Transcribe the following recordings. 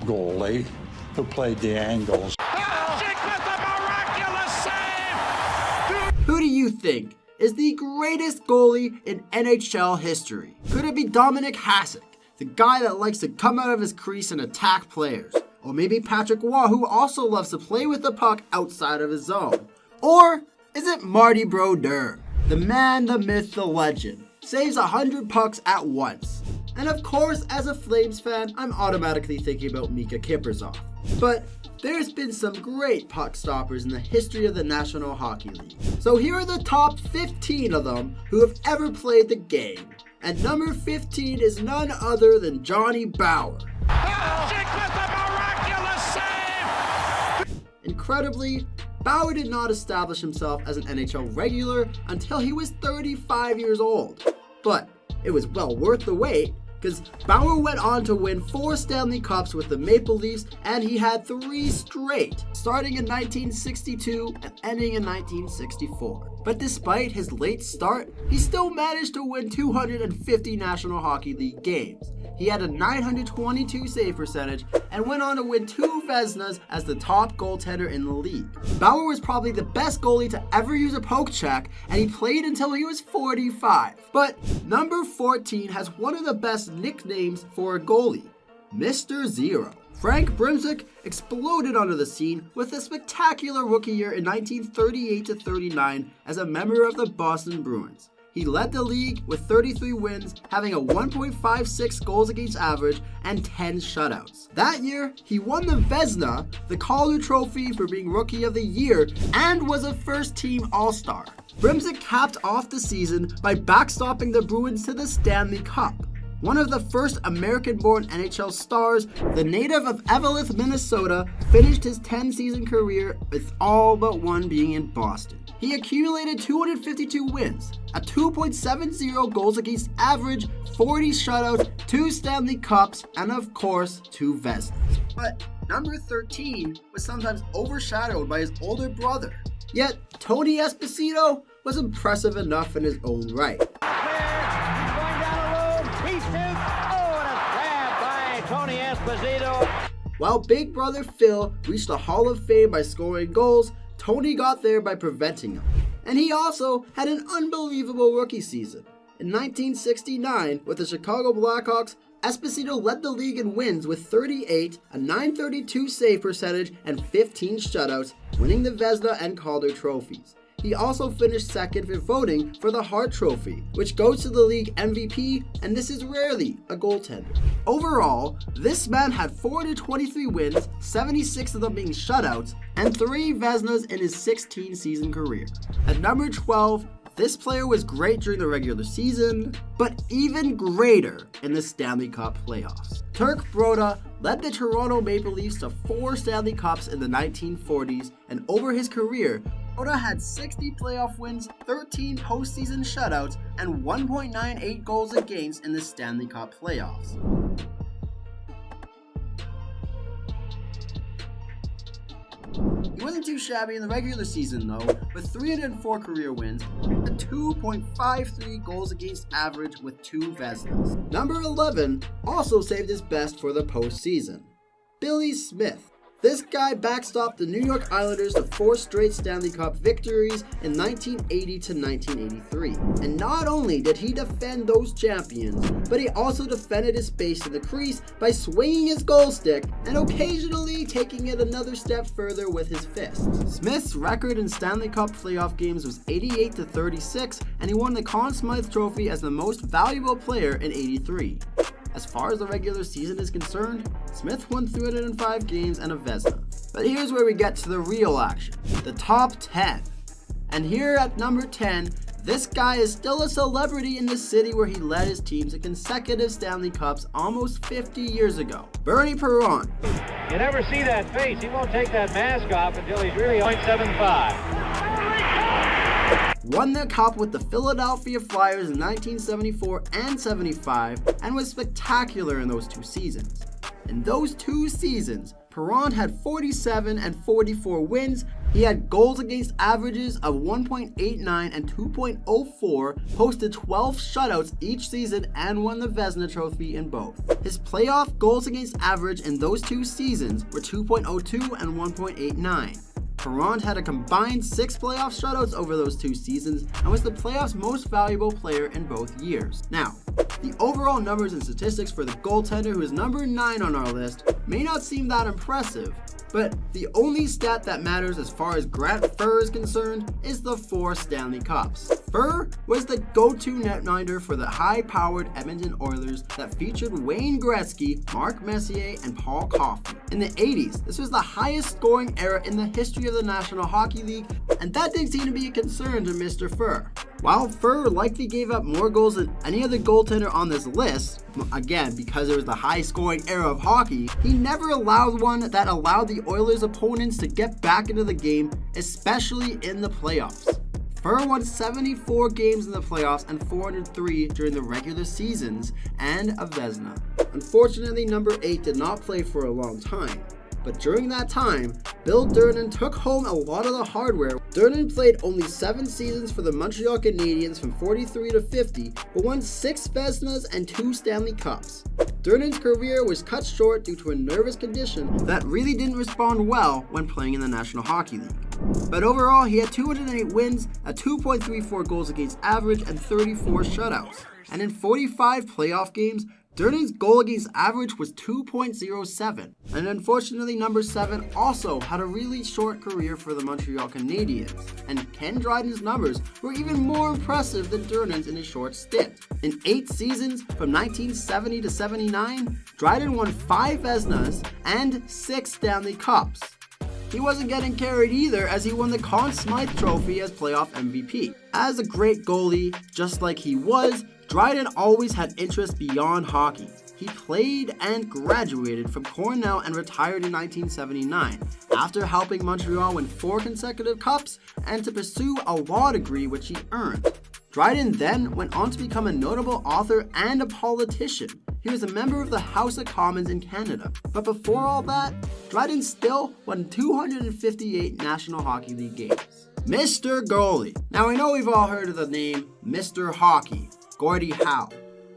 goalie who played the angles. Hasek with a miraculous save! Who do you think is the greatest goalie in NHL history? Could it be Dominik Hasek, the guy that likes to come out of his crease and attack players? Or maybe Patrick Roy, who also loves to play with the puck outside of his zone? Or is it Marty Brodeur, the man, the myth, the legend, saves 100 pucks at once? And of course, as a Flames fan, I'm automatically thinking about Mika Kiprzov. But there's been some great puck stoppers in the history of the National Hockey League. So here are the top 15 of them who have ever played the game. And number 15 is none other than Johnny Bower. Hasek with a miraculous save! Incredibly, Bauer did not establish himself as an NHL regular until he was 35 years old. But it was well worth the wait, because Bauer went on to win 4 Stanley Cups with the Maple Leafs, and he had 3 straight, starting in 1962 and ending in 1964. But despite his late start, he still managed to win 250 National Hockey League games. He had a .922 save percentage and went on to win 2 Vezinas as the top goaltender in the league. Bauer was probably the best goalie to ever use a poke check, and he played until he was 45. But number 14 has one of the best nicknames for a goalie, Mr. Zero. Frank Brimsick exploded onto the scene with a spectacular rookie year in 1938-39 as a member of the Boston Bruins. He led the league with 33 wins, having a 1.56 goals against average and 10 shutouts. That year, he won the Vezina, the Calder Trophy for being Rookie of the Year, and was a first-team All-Star. Brimsick capped off the season by backstopping the Bruins to the Stanley Cup. One of the first American-born NHL stars, the native of Eveleth, Minnesota, finished his 10-season career with all but one being in Boston. He accumulated 252 wins, a 2.70 goals against average, 40 shutouts, 2 Stanley Cups, and of course, 2 Vezinas. But number 13 was sometimes overshadowed by his older brother. Yet, Tony Esposito was impressive enough in his own right. Tony Esposito. While big brother Phil reached the Hall of Fame by scoring goals, Tony got there by preventing them. And he also had an unbelievable rookie season. In 1969, with the Chicago Blackhawks, Esposito led the league in wins with 38, a .932 save percentage, and 15 shutouts, winning the Vezina and Calder trophies. He also finished second for voting for the Hart Trophy, which goes to the league MVP, and this is rarely a goaltender. Overall, this man had 423 wins, 76 of them being shutouts, and 3 Vezinas in his 16-season career. At number 12, this player was great during the regular season, but even greater in the Stanley Cup playoffs. Turk Brodeur led the Toronto Maple Leafs to 4 Stanley Cups in the 1940s, and over his career, Brodeur had 60 playoff wins, 13 postseason shutouts, and 1.98 goals against in the Stanley Cup playoffs. He wasn't too shabby in the regular season though, with 304 career wins, a 2.53 goals against average with 2 Vezinas. Number 11 also saved his best for the postseason, Billy Smith. This guy backstopped the New York Islanders to 4 straight Stanley Cup victories in 1980 to 1983. And not only did he defend those champions, but he also defended his space in the crease by swinging his goal stick and occasionally taking it another step further with his fists. Smith's record in Stanley Cup playoff games was 88 to 36, and he won the Conn Smythe Trophy as the most valuable player in 83. As far as the regular season is concerned, Smith won 305 games and a Vezina. But here's where we get to the real action, the top 10. And here at number 10, this guy is still a celebrity in the city where he led his team to consecutive Stanley Cups almost 50 years ago, Bernie Perron. You never see that face. He won't take that mask off until he's really 0.75. Won the Cup with the Philadelphia Flyers in 1974 and 75, and was spectacular in those 2 seasons. In those 2 seasons, Perron had 47 and 44 wins. He had goals against averages of 1.89 and 2.04, hosted 12 shutouts each season, and won the Vezina Trophy in both. His playoff goals against average in those two seasons were 2.02 and 1.89. Perron had a combined 6 playoff shutouts over those two seasons and was the playoffs' most valuable player in both years. Now, the overall numbers and statistics for the goaltender, who is number 9 on our list, may not seem that impressive, but the only stat that matters as far as Grant Furr is concerned is the 4 Stanley Cups. Furr was the go-to netminder for the high-powered Edmonton Oilers that featured Wayne Gretzky, Mark Messier, and Paul Coffey. In the 80s, this was the highest scoring era in the history of the National Hockey League, and that didn't seem to be a concern to Mr. Furr. While Furr likely gave up more goals than any other goaltender on this list, again because it was the high-scoring era of hockey, he never allowed one that allowed the Oilers' opponents to get back into the game, especially in the playoffs. Furr won 74 games in the playoffs and 403 during the regular seasons, and a Vezina. Unfortunately, number 8 did not play for a long time. But during that time, Bill Durnan took home a lot of the hardware. Durnan played only 7 seasons for the Montreal Canadiens from 43 to 50, but won 6 Vezinas and 2 Stanley Cups. Durnan's career was cut short due to a nervous condition that really didn't respond well when playing in the National Hockey League. But overall, he had 208 wins, a 2.34 goals against average, and 34 shutouts. And in 45 playoff games, Durnan's goal against average was 2.07, and unfortunately number 7 also had a really short career for the Montreal Canadiens, and Ken Dryden's numbers were even more impressive than Durnan's in his short stint. In 8 seasons, from 1970 to 79, Dryden won 5 Vezinas and 6 Stanley Cups. He wasn't getting carried either, as he won the Conn Smythe Trophy as playoff MVP. As a great goalie, just like he was, Dryden always had interest beyond hockey. He played and graduated from Cornell and retired in 1979, after helping Montreal win 4 consecutive cups and to pursue a law degree which he earned. Dryden then went on to become a notable author and a politician. He was a member of the House of Commons in Canada. But before all that, Dryden still won 258 National Hockey League games. Mr. Goalie. Now I know we've all heard of the name Mr. Hockey, Gordie Howe.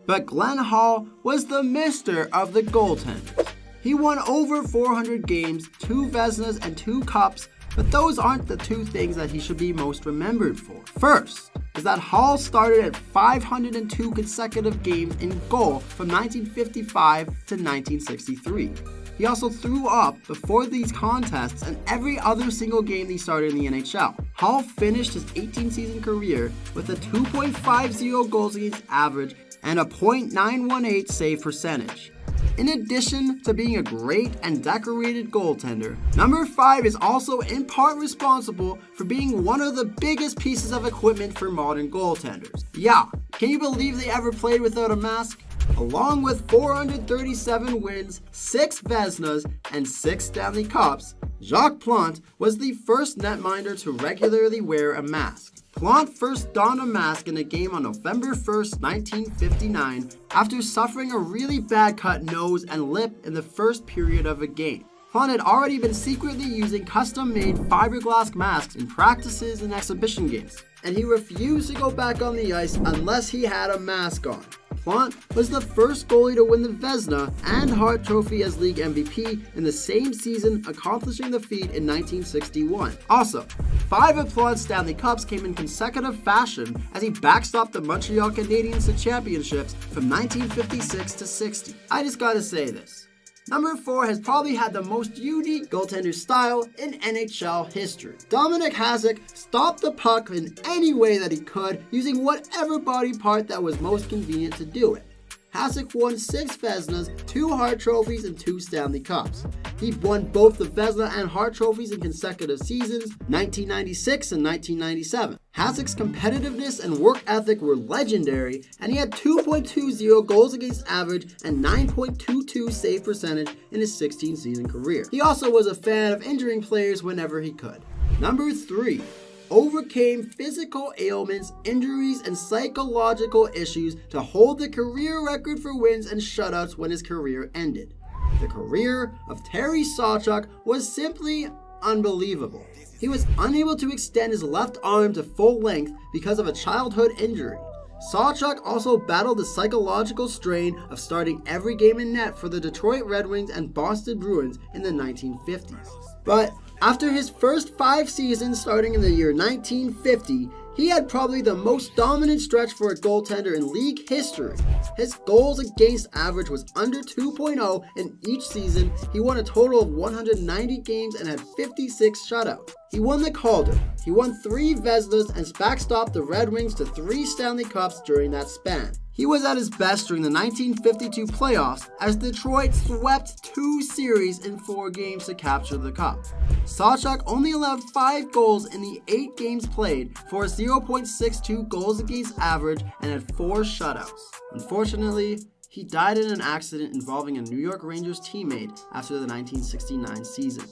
But Glenn Hall was the Mr. of the goaltenders. He won over 400 games, 2 Vezinas, and 2 Cups, but those aren't the 2 things that he should be most remembered for. First is that Hall started at 502 consecutive games in goal from 1955 to 1963. He also threw up before these contests and every other single game he started in the NHL. Hall finished his 18-season career with a 2.50 goals against average and a .918 save percentage. In addition to being a great and decorated goaltender, number 5 is also in part responsible for being one of the biggest pieces of equipment for modern goaltenders. Yeah, can you believe they ever played without a mask? Along with 437 wins, 6 Vezinas, and 6 Stanley Cups, Jacques Plante was the first netminder to regularly wear a mask. Plante first donned a mask in a game on November 1st, 1959, after suffering a really bad cut nose and lip in the first period of a game. Plante had already been secretly using custom-made fiberglass masks in practices and exhibition games, and he refused to go back on the ice unless he had a mask on. Plante was the first goalie to win the Vezina and Hart Trophy as league MVP in the same season, accomplishing the feat in 1961. Also, 5 of Plante's Stanley Cups came in consecutive fashion as he backstopped the Montreal Canadiens to championships from 1956 to 60. I just gotta say this. Number 4 has probably had the most unique goaltender style in NHL history. Dominik Hasek stopped the puck in any way that he could, using whatever body part that was most convenient to do it. Hasek won 6 Vezinas, 2 Hart Trophies, and 2 Stanley Cups. He won both the Vezina and Hart Trophies in consecutive seasons, 1996 and 1997. Hasek's competitiveness and work ethic were legendary, and he had 2.20 goals against average and 9.22 save percentage in his 16-season career. He also was a fan of injuring players whenever he could. Number 3. Overcame physical ailments, injuries, and psychological issues to hold the career record for wins and shutouts when his career ended. The career of Terry Sawchuk was simply unbelievable. He was unable to extend his left arm to full length because of a childhood injury. Sawchuk also battled the psychological strain of starting every game in net for the Detroit Red Wings and Boston Bruins in the 1950s. But after his first 5 seasons starting in the year 1950, he had probably the most dominant stretch for a goaltender in league history. His goals against average was under 2.0 in each season. He won a total of 190 games and had 56 shutouts. He won the Calder. He won 3 Vezinas and backstopped the Red Wings to 3 Stanley Cups during that span. He was at his best during the 1952 playoffs as Detroit swept 2 series in 4 games to capture the cup. Sawchuk only allowed 5 goals in the 8 games played for a 0.62 goals against average and had 4 shutouts. Unfortunately, he died in an accident involving a New York Rangers teammate after the 1969 season.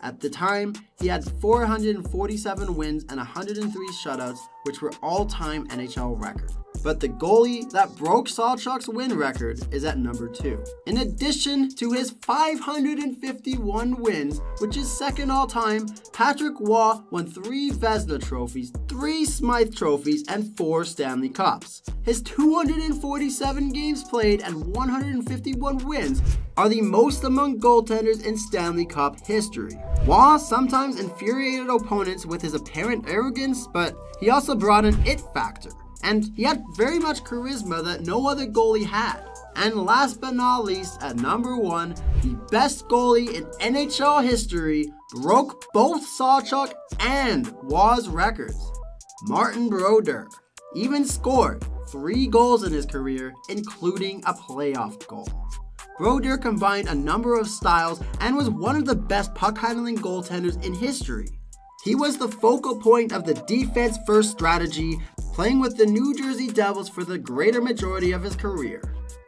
At the time, he had 447 wins and 103 shutouts, which were all-time NHL record. But the goalie that broke Sawchuk's win record is at number 2. In addition to his 551 wins, which is second all-time, Patrick Waugh won 3 Vezina trophies, 3 Smythe trophies, and 4 Stanley Cups. His 247 games played and 151 wins are the most among goaltenders in Stanley Cup history. Waugh sometimes infuriated opponents with his apparent arrogance, but he also brought an it factor. And he had very much charisma that no other goalie had. And last but not least, at number 1, the best goalie in NHL history, broke both Sawchuk and Waugh's records. Martin Brodeur even scored 3 goals in his career, including a playoff goal. Brodeur combined a number of styles and was one of the best puck-handling goaltenders in history. He was the focal point of the defense-first strategy, playing with the New Jersey Devils for the greater majority of his career.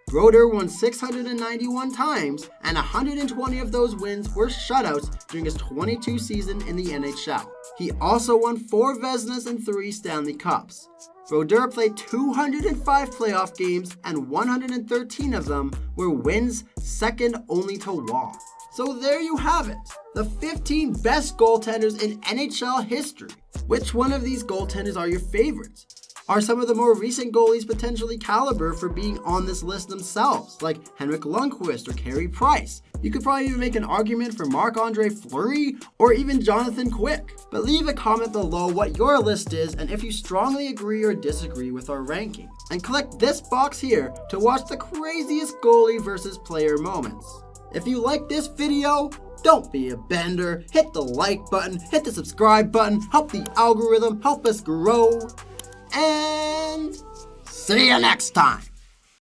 Brodeur won 691 times, and 120 of those wins were shutouts during his 22 season in the NHL. He also won 4 Vezinas and 3 Stanley Cups. Brodeur played 205 playoff games, and 113 of them were wins, second only to Waugh. So there you have it, the 15 best goaltenders in NHL history. Which one of these goaltenders are your favorites? Are some of the more recent goalies potentially caliber for being on this list themselves, like Henrik Lundqvist or Carey Price? You could probably even make an argument for Marc-Andre Fleury or even Jonathan Quick. But leave a comment below what your list is and if you strongly agree or disagree with our ranking. And click this box here to watch the craziest goalie versus player moments. If you like this video, don't be a bender. Hit the like button, hit the subscribe button, help the algorithm, help us grow. And see you next time.